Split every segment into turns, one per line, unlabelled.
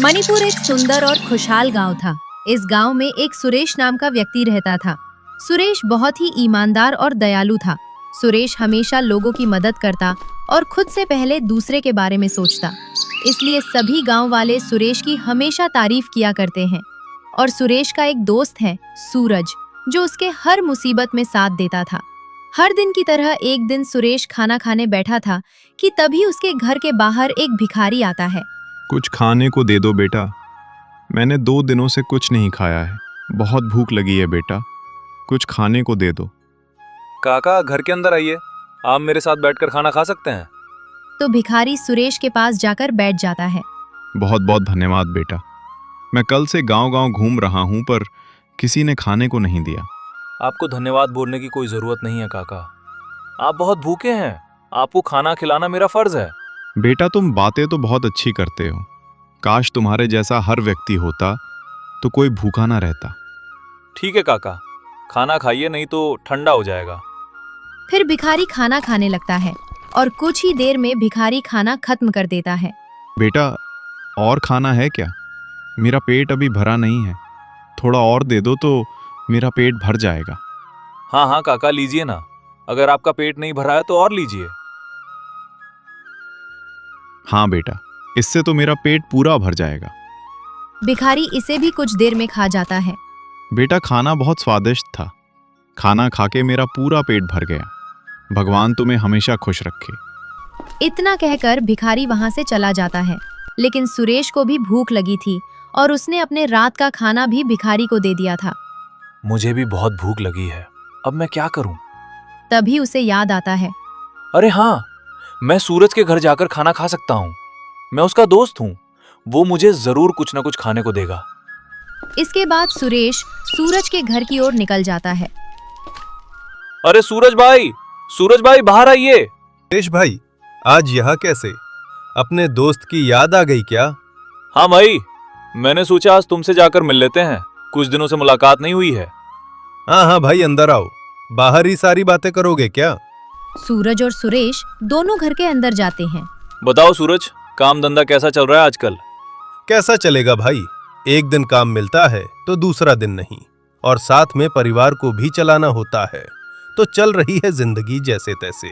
मणिपुर एक सुंदर और खुशहाल गांव था। इस गांव में एक सुरेश नाम का व्यक्ति रहता था। सुरेश बहुत ही ईमानदार और दयालु था। सुरेश हमेशा लोगों की मदद करता और खुद से पहले दूसरे के बारे में सोचता। इसलिए सभी गांव वाले सुरेश की हमेशा तारीफ किया करते हैं। और सुरेश का एक दोस्त है सूरज, जो उसके हर मुसीबत में साथ देता था। हर दिन की तरह एक दिन सुरेश खाना खाने बैठा था कि तभी उसके घर के बाहर एक भिखारी आता है।
कुछ खाने को दे दो बेटा, मैंने 2 दिनों से कुछ नहीं खाया है। बहुत भूख लगी है बेटा, कुछ खाने को दे दो।
काका घर के अंदर आइए, आप मेरे साथ बैठकर खाना खा सकते हैं।
तो भिखारी सुरेश के पास जाकर बैठ जाता है।
बहुत बहुत धन्यवाद बेटा, मैं कल से गांव-गांव घूम रहा हूं पर किसी ने खाने को नहीं दिया।
आपको धन्यवाद बोलने की कोई जरूरत नहीं है काका, आप बहुत भूखे हैं, आपको खाना खिलाना मेरा फर्ज है।
बेटा तुम बातें तो बहुत अच्छी करते हो, काश तुम्हारे जैसा हर व्यक्ति होता तो कोई भूखा ना रहता।
ठीक है काका, खाना खाइए नहीं तो ठंडा हो जाएगा।
फिर भिखारी खाना खाने लगता है और कुछ ही देर में भिखारी खाना खत्म कर देता है।
बेटा और खाना है क्या? मेरा पेट अभी भरा नहीं है, थोड़ा और दे दो तो मेरा पेट भर जाएगा।
हाँ हाँ काका लीजिए ना, अगर आपका पेट नहीं भरा है तो और लीजिए।
हाँ बेटा, इससे तो मेरा पेट पूरा भर जाएगा।
भिखारी इसे भी कुछ देर में खा जाता है।
बेटा खाना बहुत स्वादिष्ट था, खाना खाके मेरा पूरा पेट भर गया। भगवान तुम्हें हमेशा खुश रखे।
इतना कहकर भिखारी वहां से चला जाता है। लेकिन सुरेश को भी भूख लगी थी और उसने अपने रात का खाना भी भिखारी को दे दिया था।
मुझे भी बहुत भूख लगी है, अब मैं क्या करूं?
तभी उसे याद आता है।
अरे हाँ, मैं सूरज के घर जाकर खाना खा सकता हूँ, मैं उसका दोस्त हूँ, वो मुझे जरूर कुछ ना कुछ खाने को देगा।
इसके बाद सुरेश सूरज के घर की ओर निकल जाता है।
अरे सूरज भाई बाहर आइए।
सुरेश भाई, आज यहाँ कैसे? अपने दोस्त की याद आ गई क्या?
हाँ भाई, मैंने सोचा आज तुमसे जाकर मिल लेते हैं, कुछ दिनों से मुलाकात नहीं हुई है।
हाँ हाँ भाई, अंदर आओ। बाहर ही सारी बातें करोगे क्या?
सूरज और सुरेश दोनों घर के अंदर जाते हैं।
बताओ सूरज, काम धंधा कैसा चल रहा है आजकल?
कैसा चलेगा भाई, एक दिन काम मिलता है तो दूसरा दिन नहीं, और साथ में परिवार को भी चलाना होता है, तो चल रही है जिंदगी जैसे तैसे।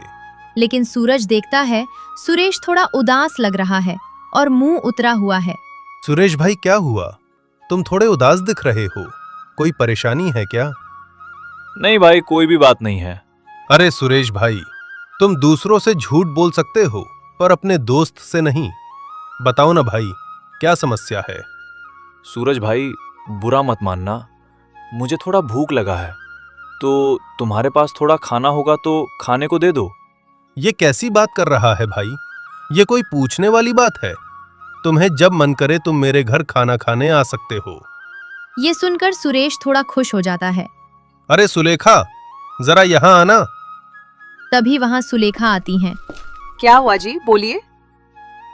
लेकिन सूरज देखता है सुरेश थोड़ा उदास लग रहा है और मुंह उतरा हुआ है।
सुरेश भाई क्या हुआ, तुम थोड़े उदास दिख रहे हो, कोई परेशानी है क्या?
नहीं भाई, कोई भी बात नहीं है।
अरे सुरेश भाई, तुम दूसरों से झूठ बोल सकते हो पर अपने दोस्त से नहीं। बताओ ना भाई, क्या समस्या है?
सूरज भाई बुरा मत मानना, मुझे थोड़ा भूख लगा है, तो तुम्हारे पास थोड़ा खाना होगा तो खाने को दे दो।
ये कैसी बात कर रहा है भाई, ये कोई पूछने वाली बात है? तुम्हें जब मन करे तुम मेरे घर खाना खाने आ सकते हो।
ये सुनकर सुरेश थोड़ा खुश हो जाता है।
अरे सुलेखा, जरा यहाँ आना।
तभी वहां सुलेखा आती हैं।
क्या हुआ जी, बोलिए।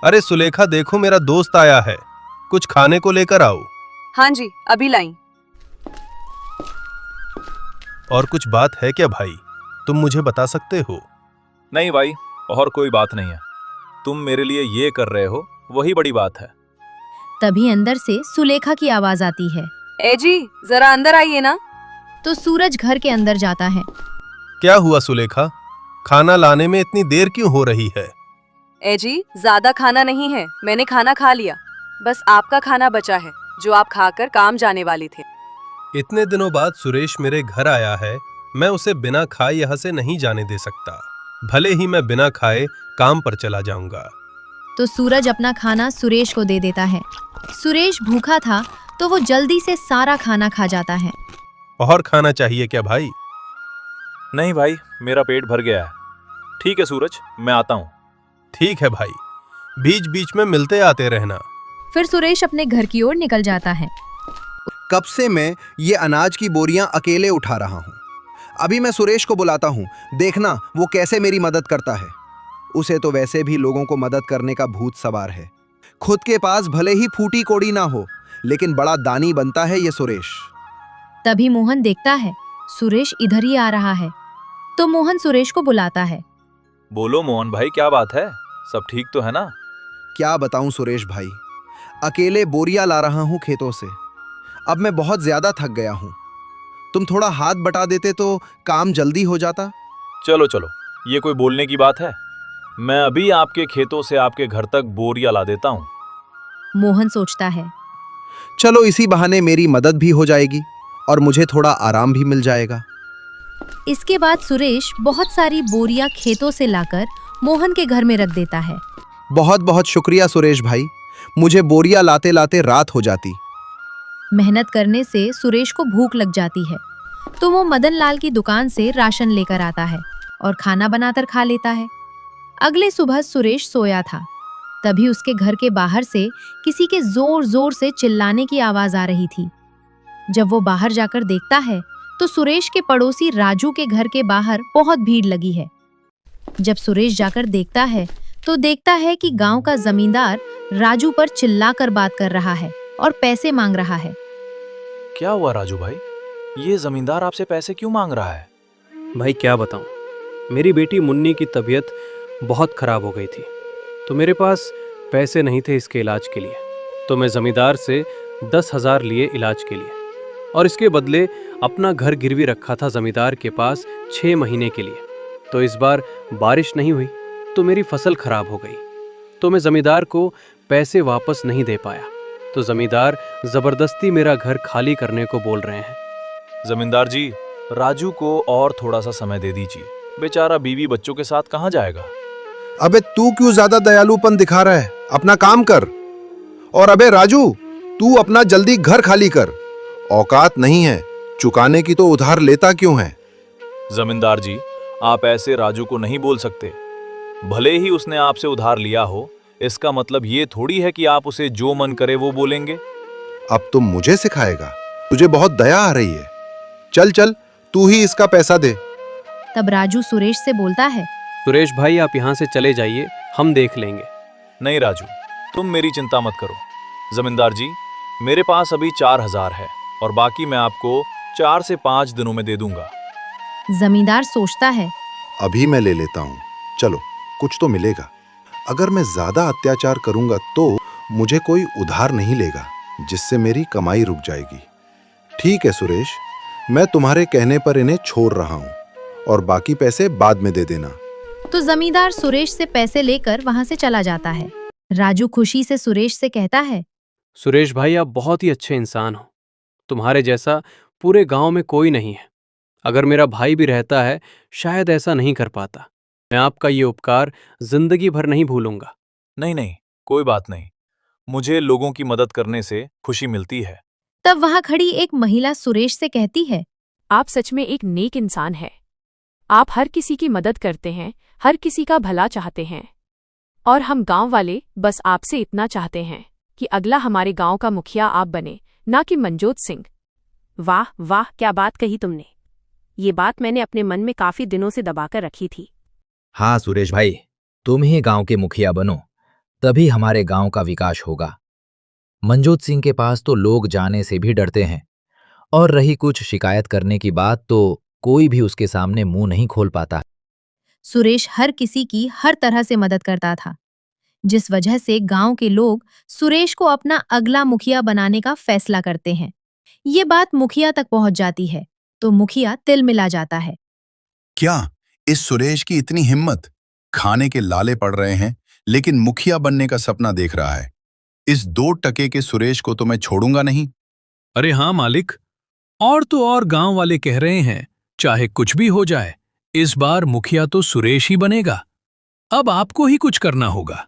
अरे सुलेखा देखो, मेरा दोस्त आया है, कुछ खाने को लेकर आओ।
हाँ जी, अभी लाई।
और कुछ बात है क्या भाई, तुम मुझे बता सकते हो?
नहीं भाई, और कोई बात नहीं है, तुम मेरे लिए ये कर रहे हो वही बड़ी बात है।
तभी अंदर से सुलेखा की आवाज आती है।
ए जी, जरा अंदर आइए ना।
तो सूरज घर के अंदर जाता है।
क्या हुआ सुलेखा, खाना लाने में इतनी देर क्यों हो रही है?
ए जी, ज्यादा खाना नहीं है, मैंने खाना खा लिया, बस आपका खाना बचा है जो आप खाकर काम जाने वाले थे।
इतने दिनों बाद सुरेश मेरे घर आया है, मैं उसे बिना खाए यहाँ से नहीं जाने दे सकता, भले ही मैं बिना खाए काम पर चला जाऊंगा।
तो सूरज अपना खाना सुरेश को दे देता है। सुरेश भूखा था तो वो जल्दी से सारा खाना खा जाता है।
और खाना चाहिए क्या भाई?
नहीं भाई, मेरा पेट भर गया है। ठीक है सूरज, मैं आता हूँ।
ठीक है भाई, बीच बीच में मिलते आते रहना।
फिर सुरेश अपने घर की ओर निकल जाता है।
कब से मैं ये अनाज की बोरियां अकेले उठा रहा हूँ। अभी मैं सुरेश को बुलाता हूँ, देखना वो कैसे मेरी मदद करता है। उसे तो वैसे भी लोगों को मदद करने का भूत सवार है। खुद के पास भले ही फूटी कोड़ी ना हो, लेकिन बड़ा दानी बनता है ये सुरेश।
तभी मोहन देखता है सुरेश इधर ही आ रहा है, तो मोहन सुरेश को बुलाता है।
बोलो मोहन भाई, क्या बात है, सब ठीक तो है ना?
क्या बताऊं सुरेश भाई, अकेले बोरियां ला रहा हूं खेतों से। अब मैं बहुत ज्यादा थक गया हूं। तुम थोड़ा हाथ बटा देते तो काम जल्दी हो जाता।
चलो चलो, ये कोई बोलने की बात है? मैं अभी आपके खेतों से आपके घर तक बोरियां ला देता हूँ।
मोहन सोचता है।
चलो इसी बहाने मेरी मदद भी हो जाएगी और मुझे थोड़ा आराम भी मिल जाएगा।
इसके बाद सुरेश बहुत सारी बोरियां खेतों से लाकर मोहन के घर में रख देता है।
बहुत बहुत शुक्रिया सुरेश भाई, मुझे बोरियां लाते लाते रात हो जाती।
मेहनत करने से सुरेश को भूख लग जाती है, तो वो मदन लाल की दुकान से राशन लेकर आता है और खाना बनाकर खा लेता है। अगले सुबह सुरेश सोया था, तभी उसके घर के बाहर से किसी के जोर जोर से चिल्लाने की आवाज आ रही थी। जब वो बाहर जाकर देखता है तो सुरेश के पड़ोसी राजू के घर के बाहर बहुत भीड़ लगी है। जब सुरेश जाकर देखता है तो देखता है कि गांव का जमींदार राजू पर चिल्लाकर बात कर रहा है और पैसे मांग रहा है।
क्या हुआ राजू भाई, ये जमींदार आपसे पैसे क्यों मांग रहा है?
भाई क्या बताऊं, मेरी बेटी मुन्नी की तबीयत बहुत खराब हो गई थी, तो मेरे पास पैसे नहीं थे इसके इलाज के लिए। तो मैं जमींदार से 10,000 लिए इलाज के लिए, और इसके बदले अपना घर गिरवी रखा था जमींदार के पास 6 महीने के लिए। तो इस बार बारिश नहीं हुई तो मेरी फसल खराब हो गई, तो मैं जमींदार को पैसे वापस नहीं दे पाया। तो जमींदार जबरदस्ती मेरा घर खाली करने को बोल रहे हैं।
जमींदार जी, राजू को और थोड़ा सा समय दे दीजिए, बेचारा बीवी बच्चों के साथ कहाँ जाएगा?
अबे तू क्यों ज्यादा दयालुपन दिखा रहा है? अपना काम कर। और अबे राजू, तू अपना जल्दी घर खाली कर। औकात नहीं है चुकाने की तो उधार लेता क्यों है?
जमींदार जी, आप ऐसे राजू को नहीं बोल सकते। भले ही उसने आपसे उधार लिया हो, इसका मतलब ये थोड़ी है कि आप उसे जो मन करे वो बोलेंगे।
अब तुम मुझे सिखाएगा? तुझे बहुत दया आ रही है। चल चल, तू ही इसका पैसा दे।
तब राजू सुरेश से बोलता है।
सुरेश भाई आप यहाँ से चले जाइए, हम देख लेंगे।
नहीं राजू, तुम मेरी चिंता मत करो। जमींदार जी, मेरे पास अभी 4,000 है और बाकी मैं आपको 4 से 5 दिनों में दे दूंगा।
जमींदार सोचता है।
अभी मैं ले लेता हूँ, चलो कुछ तो मिलेगा। अगर मैं ज्यादा अत्याचार करूंगा तो मुझे कोई उधार नहीं लेगा, जिससे मेरी कमाई रुक जाएगी। ठीक है सुरेश, मैं तुम्हारे कहने पर इन्हें छोड़ रहा हूँ और बाकी पैसे बाद में दे देना।
तो जमींदार सुरेश से पैसे लेकर वहां से चला जाता है। राजू खुशी से सुरेश से कहता है।
सुरेश भाई आप बहुत ही अच्छे इंसान हो, तुम्हारे जैसा पूरे गांव में कोई नहीं है। अगर मेरा भाई भी रहता है शायद ऐसा नहीं कर पाता। मैं आपका ये उपकार जिंदगी भर नहीं भूलूंगा।
नहीं नहीं, कोई बात नहीं, मुझे लोगों की मदद करने से खुशी मिलती है।
तब वहां खड़ी एक महिला सुरेश से कहती है।
आप सच में एक नेक इंसान है। आप हर किसी की मदद करते हैं, हर किसी का भला चाहते हैं, और हम गांव वाले बस आपसे इतना चाहते हैं कि अगला हमारे गांव का मुखिया आप बने, ना कि मनजोत सिंह।
वाह वाह, क्या बात कही तुमने। ये बात मैंने अपने मन में काफी दिनों से दबाकर रखी थी।
हाँ सुरेश भाई, तुम ही गांव के मुखिया बनो, तभी हमारे गांव का विकास होगा। मनजोत सिंह के पास तो लोग जाने से भी डरते हैं, और रही कुछ शिकायत करने की बात तो कोई भी उसके सामने मुंह नहीं खोल पाता।
सुरेश हर किसी की हर तरह से मदद करता था, जिस वजह से गांव के लोग सुरेश को अपना अगला मुखिया बनाने का फैसला करते हैं। ये बात मुखिया तक पहुंच जाती है तो मुखिया तिलमिला जाता है।
क्या इस सुरेश की इतनी हिम्मत? खाने के लाले पड़ रहे हैं लेकिन मुखिया बनने का सपना देख रहा है। इस 2 टके के सुरेश को तो मैं छोड़ूंगा नहीं।
अरे हाँ मालिक, और तो और गांव वाले कह रहे हैं चाहे कुछ भी हो जाए, इस बार मुखिया तो सुरेश ही बनेगा। अब आपको ही कुछ करना होगा।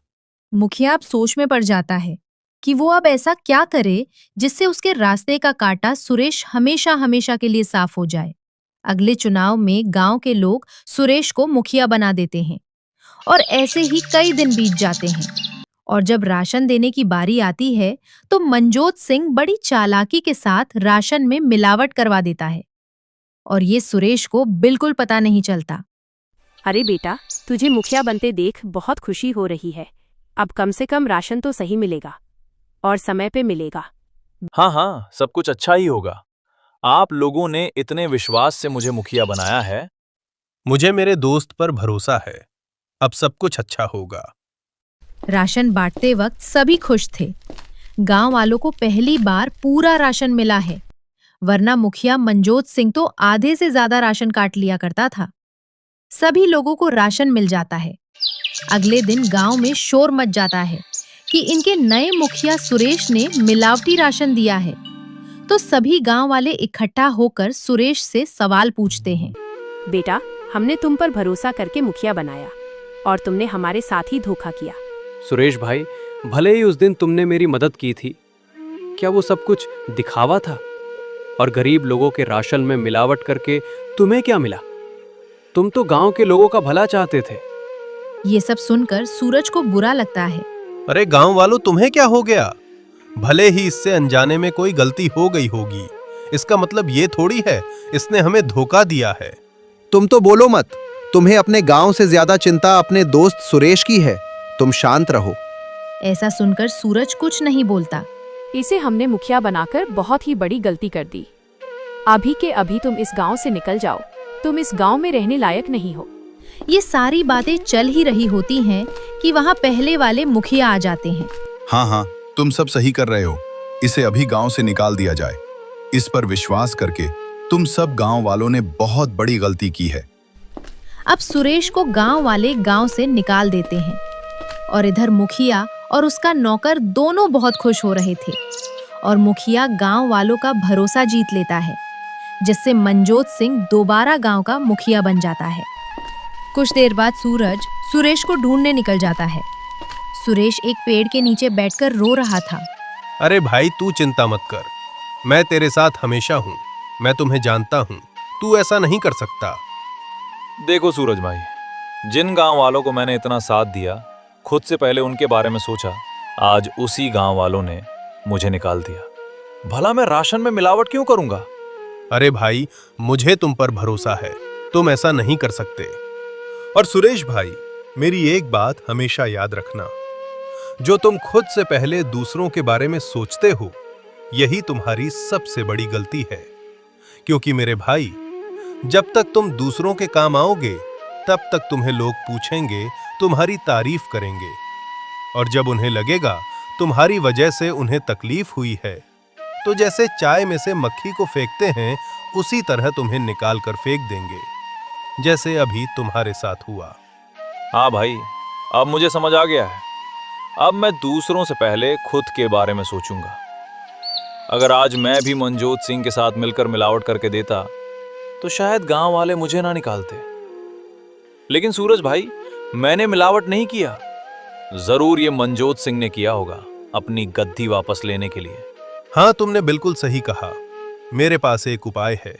मुखिया अब सोच में पड़ जाता है कि वो अब ऐसा क्या करे जिससे उसके रास्ते का कांटा सुरेश हमेशा हमेशा के लिए साफ हो जाए। अगले चुनाव में गांव के लोग सुरेश को मुखिया बना देते हैं और ऐसे ही कई दिन बीत जाते हैं। और जब राशन देने की बारी आती है तो मनजोत सिंह बड़ी चालाकी के साथ राशन में मिलावट करवा देता है और ये सुरेश को बिल्कुल पता नहीं चलता।
अरे बेटा, तुझे मुखिया बनते देख बहुत खुशी हो रही है। अब कम से कम राशन तो सही मिलेगा और समय पे मिलेगा।
हाँ हाँ, सब कुछ अच्छा ही होगा। आप लोगों ने इतने विश्वास से मुझे मुखिया बनाया है।
मुझे मेरे दोस्त पर भरोसा है, अब सब कुछ अच्छा होगा।
राशन बांटते वक्त सभी खुश थे। गांव वालों को पहली बार पूरा राशन मिला है, वरना मुखिया मनजोत सिंह तो आधे से ज्यादा राशन काट लिया करता था। सभी लोगों को राशन मिल जाता है। अगले दिन गांव में शोर मच जाता है कि इनके नए मुखिया सुरेश ने मिलावटी राशन दिया है। तो सभी गांव वाले इकट्ठा होकर सुरेश से सवाल पूछते हैं।
बेटा, हमने तुम पर भरोसा करके मुखिया बनाया और तुमने हमारे साथ ही धोखा किया।
सुरेश भाई, भले ही उस दिन तुमने मेरी मदद की थी, क्या वो सब कुछ दिखावा था? और गरीब लोगों के राशन में मिलावट करके तुम्हें क्या मिला? तुम तो गांव के लोगों का भला चाहते थे।
ये सब सुनकर सूरज को बुरा लगता है।
अरे गांव वालों, तुम्हें क्या हो गया? भले ही इससे अनजाने में कोई गलती हो गई होगी, इसका मतलब ये थोड़ी है इसने हमें धोखा दिया है।
तुम तो बोलो मत। तुम्हें अपने गांव से ज्यादा चिंता अपने दोस्त सुरेश की है। तुम शांत रहो।
ऐसा सुनकर सूरज कुछ नहीं बोलता।
इसे हमने मुखिया बनाकर बहुत ही बड़ी गलती कर दी। अभी के अभी तुम इस गांव से निकल जाओ। तुम इस गांव में रहने लायक नहीं हो।
ये सारी बातें चल ही रही होती हैं कि वहाँ पहले वाले मुखिया आ जाते हैं।
हाँ हाँ, तुम सब सही कर रहे हो। इसे अभी गांव से निकाल दिया जाए। इस पर विश्वास करके तुम सब गांव वालों ने बहुत बड़ी गलती की है।
अब सुरेश को गांव वाले गांव से निकाल देते हैं और इधर मुखिया और उसका नौकर दोनों बहुत खुश हो रहे थे। और मुखिया गांव वालों का भरोसा जीत लेता है, जिससे मनजोत सिंह दोबारा गांव का मुखिया बन जाता है। कुछ देर बाद सूरज सुरेश को ढूंढने निकल जाता है। सुरेश एक पेड़ के नीचे बैठकर रो रहा था।
अरे भाई, तू चिंता मत कर, मैं तेरे साथ हमेशा हूँ। मैं तुम्हें जानता हूँ, तू ऐसा नहीं कर सकता।
देखो सूरज भाई, जिन गांव वालों को मैंने इतना साथ दिया, खुद से पहले उनके बारे में सोचा, आज उसी गांव वालों ने मुझे निकाल दिया। भला मैं राशन में मिलावट क्यों करूंगा?
अरे भाई, मुझे तुम पर भरोसा है, तुम ऐसा नहीं कर सकते। और सुरेश भाई, मेरी एक बात हमेशा याद रखना, जो तुम खुद से पहले दूसरों के बारे में सोचते हो, यही तुम्हारी सबसे बड़ी गलती है। क्योंकि मेरे भाई, जब तक तुम दूसरों के काम आओगे, तब तक तुम्हें लोग पूछेंगे, तुम्हारी तारीफ करेंगे। और जब उन्हें लगेगा तुम्हारी वजह से उन्हें तकलीफ हुई है, तो जैसे चाय में से मक्खी को फेंकते हैं, उसी तरह तुम्हें निकाल कर फेंक देंगे, जैसे अभी तुम्हारे साथ हुआ।
हाँ भाई, अब मुझे समझ आ गया है। अब मैं दूसरों से पहले खुद के बारे में सोचूंगा। अगर आज मैं भी मनजोत सिंह के साथ मिलकर मिलावट करके देता, तो शायद गांव वाले मुझे ना निकालते। लेकिन सूरज भाई, मैंने मिलावट नहीं किया। जरूर ये मनजोत सिंह ने किया होगा, अपनी गद्दी वापस लेने के लिए।
हाँ, तुमने बिल्कुल सही कहा। मेरे पास एक उपाय है,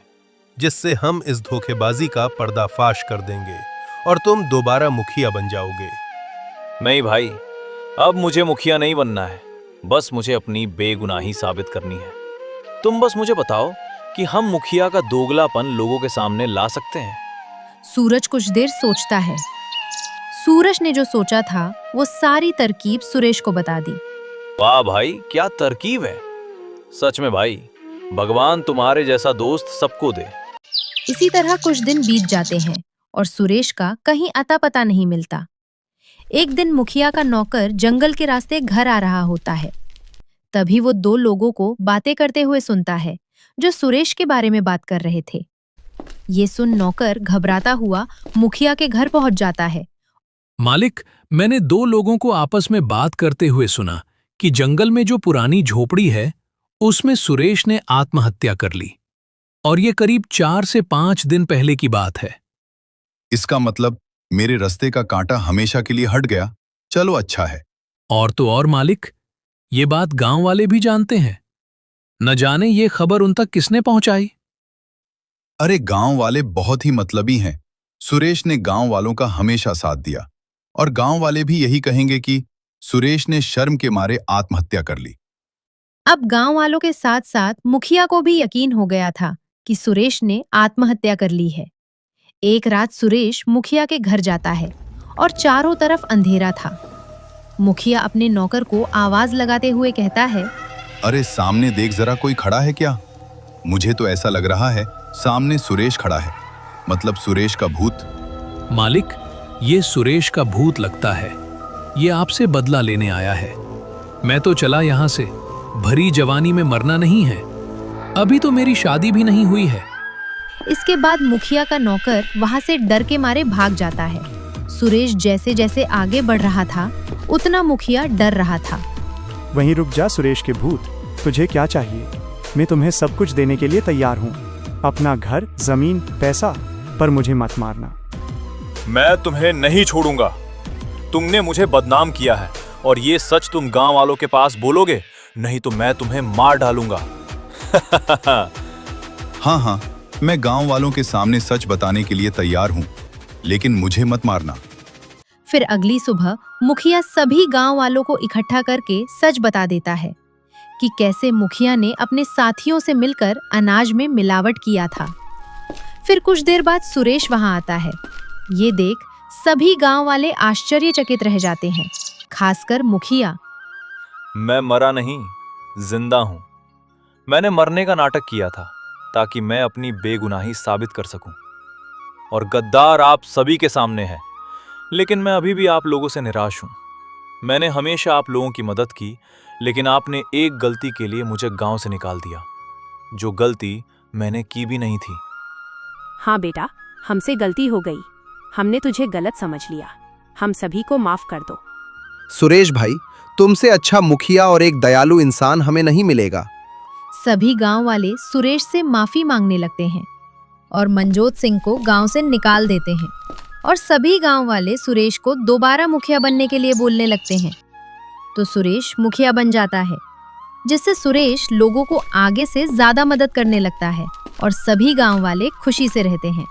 जिससे हम इस धोखेबाजी का पर्दाफाश कर देंगे और तुम दोबारा मुखिया बन जाओगे।
नहीं भाई, अब मुझे मुखिया नहीं बनना है। बस मुझे अपनी बेगुनाही साबित करनी है। तुम बस मुझे बताओ कि हम मुखिया का दोगलापन लोगों के सामने ला सकते हैं।
सूरज कुछ देर सोचता है। सूरज ने जो सोचा था, वो सारी तरकीब सुरेश को बता दी।
वाह भाई, क्या तरकीब है। सच में भाई, भगवान तुम्हारे जैसा दोस्त सबको दे।
इसी तरह कुछ दिन बीत जाते हैं और सुरेश का कहीं अता पता नहीं मिलता। एक दिन मुखिया का नौकर जंगल के रास्ते घर आ रहा होता है। तभी वो दो लोगों को बातें करते हुए सुनता है, जो सुरेश के बारे में बात कर रहे थे। ये सुन नौकर घबराता हुआ मुखिया के घर पहुंच जाता है।
मालिक, मैंने दो लोगों को आपस में बात करते हुए सुना कि जंगल में जो पुरानी झोपड़ी है, उसमें सुरेश ने आत्महत्या कर ली, और ये करीब 4 से 5 दिन पहले की बात है।
इसका मतलब मेरे रास्ते का कांटा हमेशा के लिए हट गया। चलो अच्छा है।
और तो और मालिक, ये बात गांव वाले भी जानते हैं। न जाने ये खबर उन तक किसने पहुंचाई।
अरे गांव वाले बहुत ही मतलबी हैं। सुरेश ने गांव वालों का हमेशा साथ दिया, और गांव वाले भी यही कहेंगे कि सुरेश ने शर्म के मारे आत्महत्या कर ली।
अब गांव वालों के साथ साथ मुखिया को भी यकीन हो गया था कि सुरेश ने आत्महत्या कर ली है। एक रात सुरेश मुखिया के घर जाता है और चारों तरफ अंधेरा था। मुखिया अपने नौकर को आवाज लगाते हुए कहता है,
अरे सामने देख जरा, कोई खड़ा है क्या? मुझे तो ऐसा लग रहा है सामने सुरेश खड़ा है, मतलब सुरेश का भूत।
मालिक, ये सुरेश का भूत लगता है। ये आपसे बदला लेने आया है। मैं तो चला यहाँ से, भरी जवानी में मरना नहीं है। अभी तो मेरी शादी भी नहीं हुई है।
इसके बाद मुखिया का नौकर वहां से डर के मारे भाग जाता है। सुरेश जैसे जैसे आगे बढ़ रहा था उतना मुखिया डर रहा था।
वहीं रुक जा सुरेश के भूत, तुझे क्या चाहिए? मैं तुम्हें सब कुछ देने के लिए तैयार हूँ। अपना घर, जमीन, पैसा, पर मुझे मत मारना।
मैं तुम्हें नहीं छोड़ूंगा। तुमने मुझे बदनाम किया है और ये सच तुम गांव वालों के पास बोलोगे, नहीं तो मैं तुम्हें मार डालूंगा।
हाँ हाँ, मैं गांव वालों के सामने सच बताने के लिए तैयार हूँ, लेकिन मुझे मत मारना।
फिर अगली सुबह मुखिया सभी गांव वालों को इकट्ठा करके सच बता देता है कि कैसे मुखिया ने अपने साथियों से मिलकर अनाज में मिलावट किया था। फिर कुछ देर बाद सुरेश वहां आता है। ये देख सभी गांव वाले आश्चर्यचकित रह जाते हैं, खासकर मुखिया।
मैं मरा नहीं, जिंदा हूं। मैंने मरने का नाटक किया था ताकि मैं अपनी बेगुनाही साबित कर सकूं। और गद्दार आप सभी के सामने है, लेकिन मैं अभी भी आप लोगों से निराश हूं। मैंने हमेशा आप लोगों की मदद की, लेकिन आपने एक गलती के लिए मुझे गांव से निकाल दिया, जो गलती मैंने की भी नहीं थी।
हाँ बेटा, हमसे गलती हो गई। हमने तुझे गलत समझ लिया। हम सभी को माफ कर दो।
सुरेश भाई, तुमसे अच्छा मुखिया और एक दयालु इंसान हमें नहीं मिलेगा।
सभी गांव वाले सुरेश से माफी मांगने लगते हैं और मनजोत सिंह को गांव से निकाल देते हैं। और सभी गांव वाले सुरेश को दोबारा मुखिया बनने के लिए बोलने लगते हैं। तो सुरेश मुखिया बन जाता है, जिससे सुरेश लोगों को आगे से ज्यादा मदद करने लगता है और सभी गांव वाले खुशी से रहते हैं।